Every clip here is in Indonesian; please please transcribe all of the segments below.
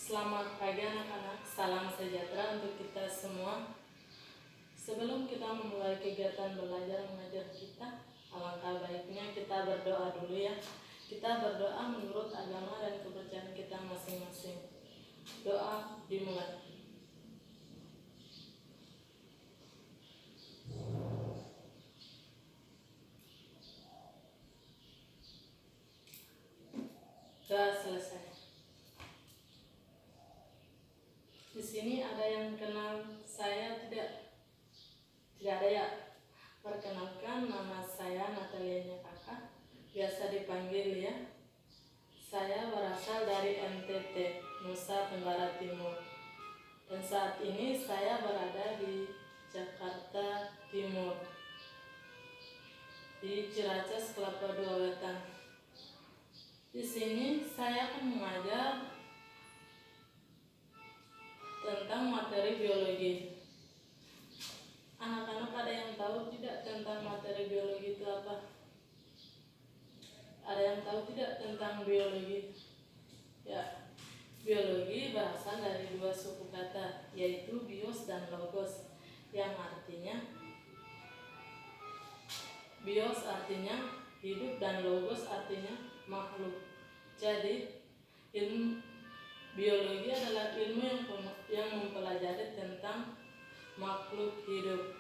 Selamat pagi anak-anak, salam sejahtera untuk kita semua. Sebelum kita memulai kegiatan belajar mengajar kita, alangkah baiknya kita berdoa dulu ya. Kita berdoa menurut agama dan kepercayaan kita masing-masing. Doa dimulai. Doa selesai. Di sini ada yang kenal saya tidak? Tidak ada ya? Perkenalkan, nama saya Natalia Kakak, biasa dipanggil ya. Saya berasal dari NTT, Nusa Tenggara Timur. Dan saat ini saya berada di Jakarta Timur, di Ciracas, Kelapa II Wetan. Di sini saya akan mengajar tentang materi biologi. Anak-anak ada yang tahu tidak tentang materi biologi itu apa? Ada yang tahu tidak tentang biologi? Ya, biologi berasal dari dua suku kata, yaitu bios dan logos, yang artinya bios artinya hidup dan logos artinya makhluk. Jadi, ilmu biologi adalah ilmu yang mempelajari tentang makhluk hidup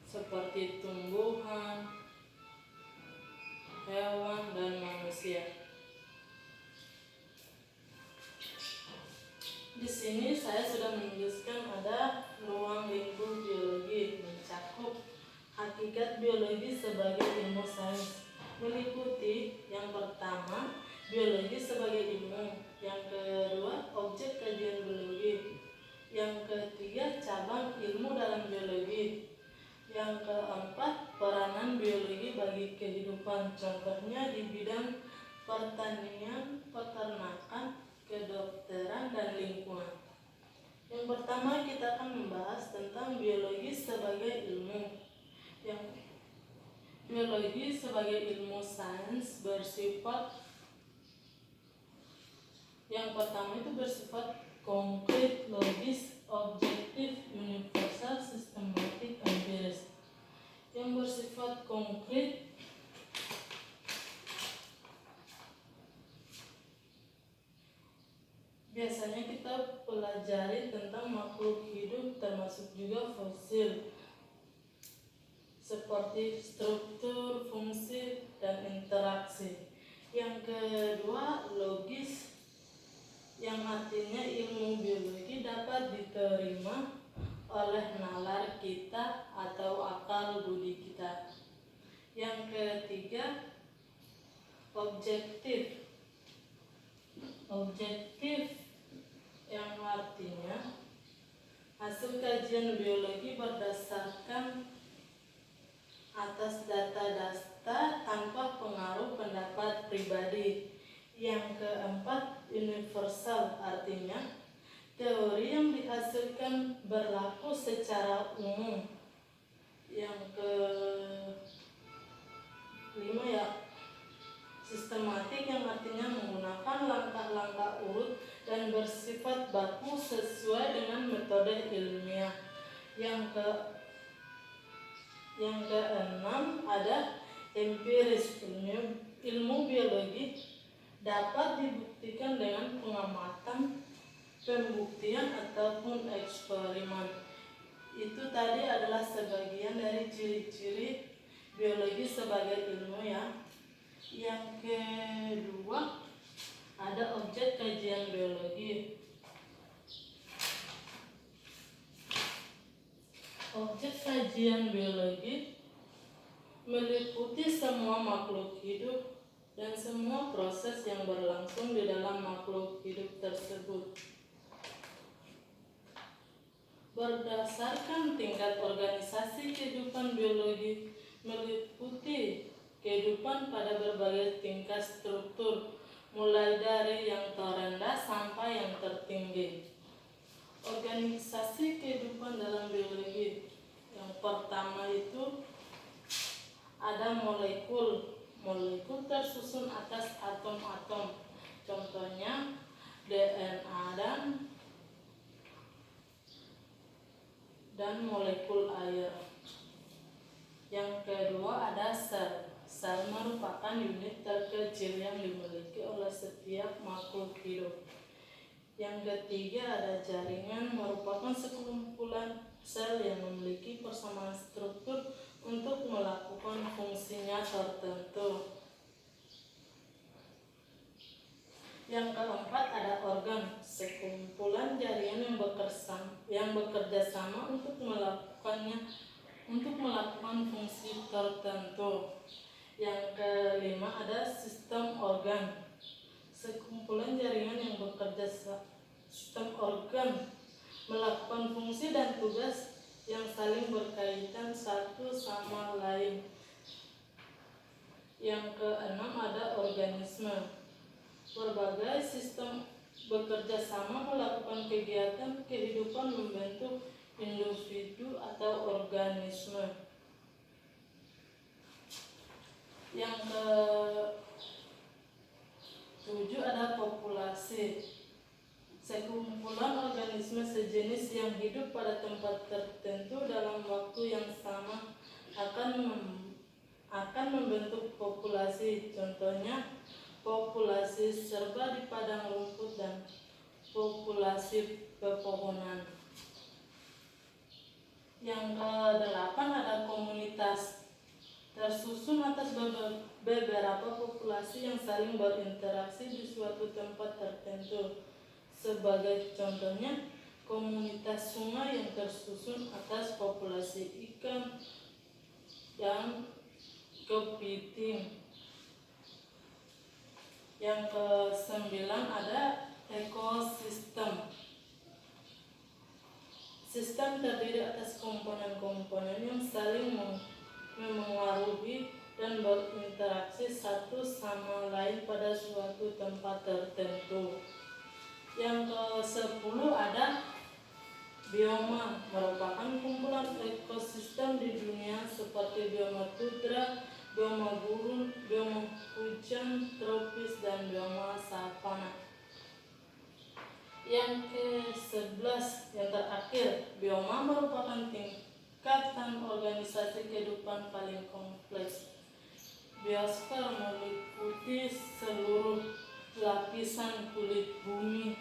seperti tumbuhan, hewan, dan manusia. Di sini saya sudah menuliskan ada ruang lingkup biologi mencakup hakikat biologi sebagai ilmu sains, meliputi yang pertama biologi sebagai ilmu, yang kedua objek kajian biologi, yang ketiga cabang ilmu dalam biologi, yang keempat peranan biologi bagi kehidupan, contohnya di bidang pertanian, peternakan, kedokteran, dan lingkungan. Yang pertama kita akan membahas tentang biologi sebagai ilmu. Yang biologi sebagai ilmu sains bersifat, yang pertama itu bersifat konkret, logis, objektif, universal, sistematik, empiris. Yang bersifat konkret biasanya kita pelajari tentang makhluk hidup termasuk juga fosil, seperti struktur, fungsi, dan interaksi. Yang kedua logis, yang artinya ilmu biologi dapat diterima oleh nalar kita atau akal budi kita. Yang ketiga objektif. Objektif yang artinya hasil kajian biologi berdasarkan atas data-data tanpa pengaruh pendapat pribadi. Yang keempat universal, artinya teori yang dihasilkan berlaku secara umum. Yang kelima ya sistematik, yang artinya menggunakan langkah-langkah urut dan bersifat baku sesuai dengan metode ilmiah. Yang keenam ada empiris, ilmu biologi dapat dibuktikan dengan pengamatan, pembuktian, ataupun eksperimen. Itu tadi adalah sebagian dari ciri-ciri biologi sebagai ilmu ya. Yang kedua ada objek kajian biologi. Objek kajian biologi meliputi semua makhluk hidup dan semua proses yang berlangsung di dalam makhluk hidup tersebut. Berdasarkan tingkat organisasi kehidupan biologi meliputi kehidupan pada berbagai tingkat struktur, mulai dari yang terendah sampai yang tertinggi. Organisasi kehidupan dalam biologi, yang pertama itu ada molekul. Molekul tersusun atas atom-atom, contohnya DNA, dan molekul air. Yang kedua ada sel. Sel merupakan unit terkecil yang dimiliki oleh setiap makhluk hidup. Yang ketiga ada jaringan, merupakan sekumpulan sel yang memiliki persamaan struktur untuk melakukan fungsinya tertentu. Yang keempat ada organ, sekumpulan jaringan yang bekerja sama untuk melakukan fungsi tertentu. Yang kelima ada sistem organ, sekumpulan jaringan yang bekerja sistem organ melakukan fungsi dan tugas yang saling berkaitan satu sama lain. Yang keenam ada organisme. Berbagai sistem bekerja sama melakukan kegiatan kehidupan membentuk individu atau organisme. Yang ketujuh ada populasi. Sekumpulan organisme sejenis yang hidup pada tempat tertentu dalam waktu yang sama akan membentuk populasi. Contohnya populasi serba di padang rumput dan populasi pepohonan. Yang kedelapan ada komunitas, tersusun atas beberapa populasi yang saling berinteraksi di suatu tempat tertentu. Sebagai contohnya, komunitas sungai yang tersusun atas populasi ikan dan kepiting. Yang kesembilan ada ekosistem. Sistem terdiri atas komponen-komponen yang saling memengaruhi dan berinteraksi satu sama lain pada suatu tempat tertentu. Yang ke-10 ada bioma, merupakan kumpulan ekosistem di dunia seperti bioma tundra, bioma gurun, bioma hujan tropis, dan bioma savana. Yang ke-11 yang terakhir, bioma merupakan tingkatan organisasi kehidupan paling kompleks. Biosfer meliputi seluruh lapisan kulit bumi,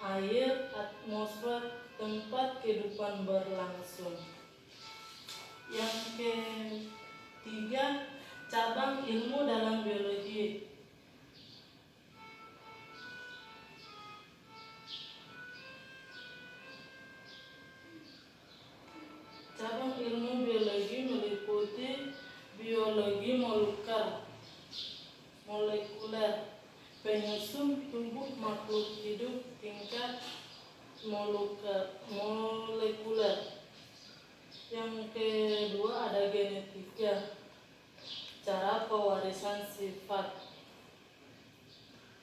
air, atmosfer, tempat kehidupan berlangsung. Yang ketiga, cabang ilmu dalam biologi. Cabang ilmu biologi meliputi biologi molekuler, penyusun tubuh makhluk hidup tingkat molekuler. Yang kedua ada genetika, cara pewarisan sifat.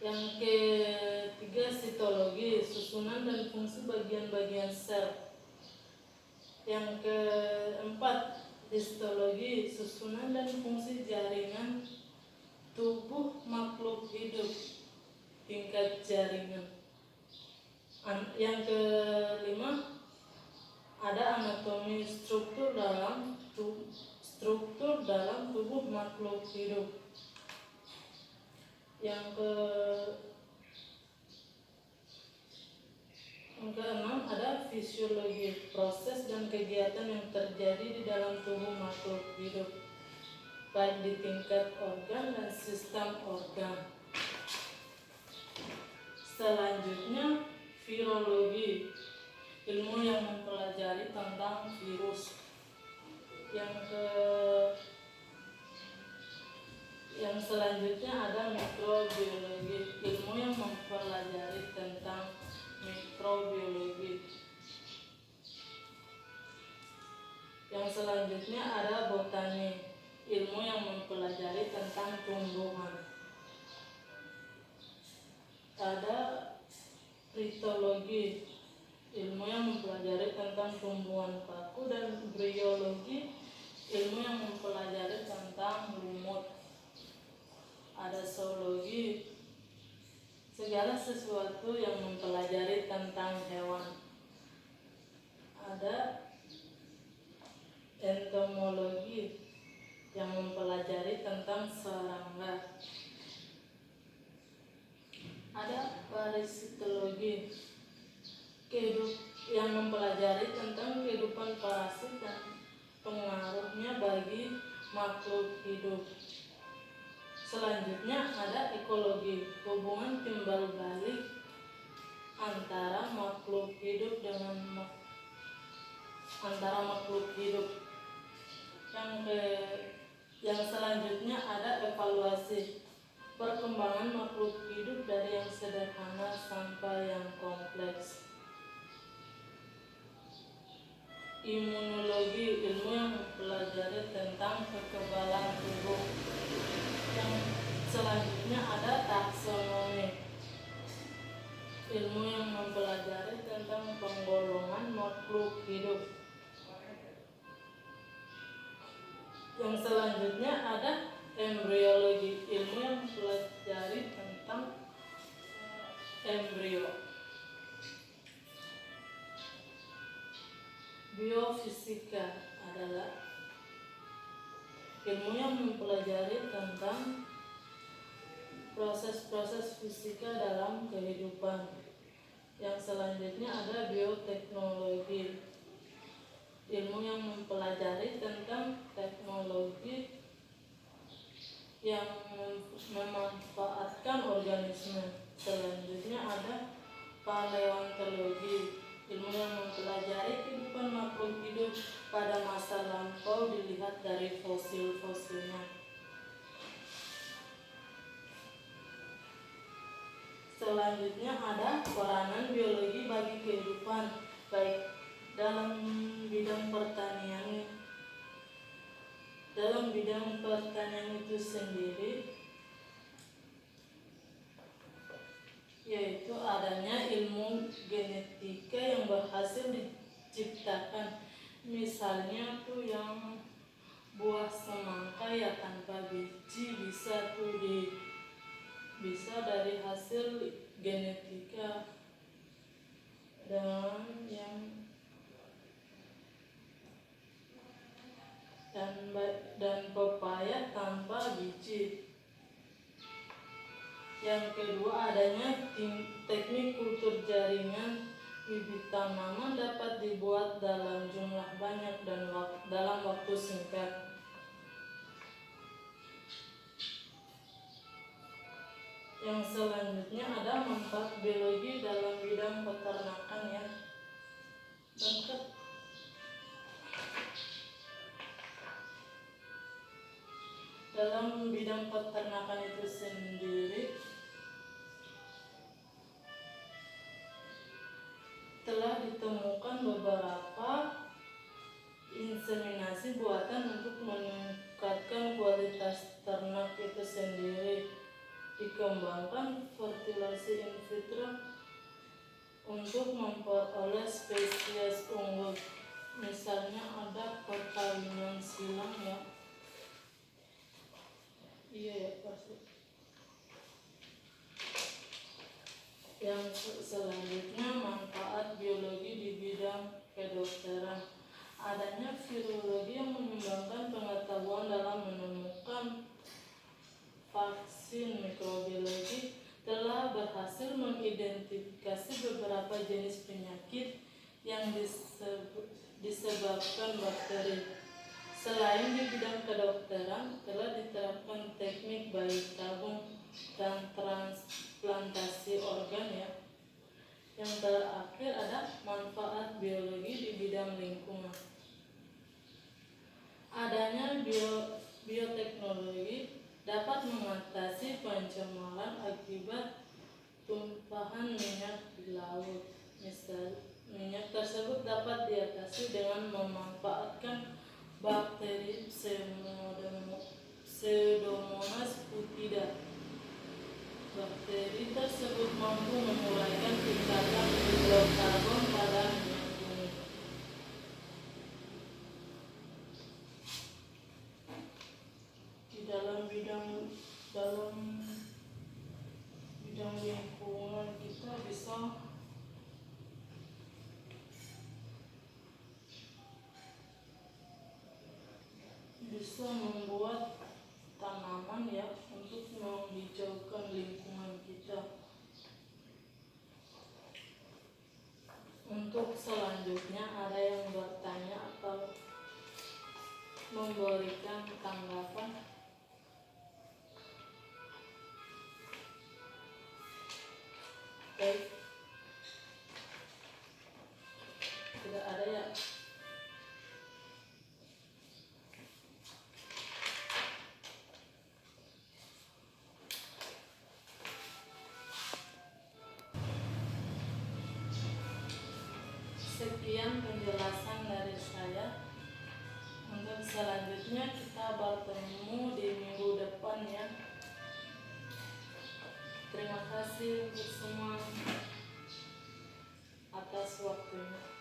Yang ketiga sitologi, susunan dan fungsi bagian-bagian sel. Yang keempat histologi, susunan dan fungsi jaringan tubuh makhluk hidup tingkat jaringan. Yang kelima ada anatomi, struktur dalam tubuh makhluk hidup. Yang keenam ada fisiologi, proses dan kegiatan yang terjadi di dalam tubuh makhluk hidup, baik di tingkat organ dan sistem organ. Selanjutnya virologi, ilmu yang mempelajari tentang virus. Yang selanjutnya ada mikrobiologi, ilmu yang mempelajari tentang mikrobiologi. Yang selanjutnya ada botani, ilmu yang mempelajari tentang tumbuhan. Ada ritologi, ilmu yang mempelajari tentang tumbuhan paku, dan briologi, ilmu yang mempelajari tentang lumut. Ada zoologi, segala sesuatu yang mempelajari tentang hewan. Ada entomologi yang mempelajari tentang serangga. Ada parasitologi yang mempelajari tentang kehidupan parasit dan pengaruhnya bagi makhluk hidup. Selanjutnya ada ekologi, hubungan timbal balik antara makhluk hidup. Yang selanjutnya ada evaluasi, perkembangan makhluk hidup dari yang sederhana sampai yang kompleks. Imunologi, ilmu yang mempelajari tentang kekebalan tubuh. Yang selanjutnya ada taksonomi, ilmu yang mempelajari tentang penggolongan makhluk hidup. Yang selanjutnya ada embriologi, ilmu yang mempelajari tentang embrio. Biofisika adalah ilmu yang mempelajari tentang proses-proses fisika dalam kehidupan. Yang selanjutnya ada bioteknologi, ilmu yang mempelajari tentang teknologi yang memanfaatkan organisme. Selanjutnya ada paleontologi, ilmu yang mempelajari kehidupan makhluk hidup pada masa lampau dilihat dari fosil-fosilnya. Selanjutnya ada peranan biologi bagi kehidupan, baik dalam bidang pertanian itu sendiri, yaitu adanya ilmu genetika yang berhasil diciptakan. Misalnya tuh yang buah semangka ya tanpa biji bisa dari hasil genetika, dan pepaya tanpa biji. Yang kedua, adanya teknik kultur jaringan. Bibit tanaman dapat dibuat dalam jumlah banyak dan dalam waktu singkat. Yang selanjutnya ada manfaat biologi dalam bidang peternakan ya. Dalam bidang peternakan itu sendiri telah ditemukan beberapa inseminasi buatan untuk meningkatkan kualitas ternak itu sendiri. Dikembangkan fertilasi in vitro untuk memperoleh spesies unggul. Misalnya ada perkawinan silang ya. Iya ya pasti. Yang selanjutnya manfaat biologi di bidang kedokteran. Adanya virologi yang menyumbangkan pengetahuan dalam menemukan vaksin. Mikrobiologi telah berhasil mengidentifikasi beberapa jenis penyakit yang disebabkan bakteri. Selain di bidang kedokteran, telah diterapkan teknik bayi tabung dan transplantasi organ ya. Yang terakhir ada manfaat biologi di bidang lingkungan. Adanya bioteknologi dapat mengatasi pencemaran akibat tumpahan minyak di laut. Misal, minyak tersebut dapat diatasi dengan memanfaatkan bakteri Pseudomonas putida. Bakteri tersebut mampu menguraikan tingkatan hidrokarbon pada minyak bumi. Di dalam bidang lingkungan kita bisa bisa membuat tanaman ya untuk menghijaukan lingkungan kita. Untuk selanjutnya ada yang bertanya atau memberikan tanggapan? Baik, tidak ada ya. Sekian penjelasan dari saya. Untuk selanjutnya kita bertemu di minggu depan ya. Terima kasih untuk semua atas waktunya.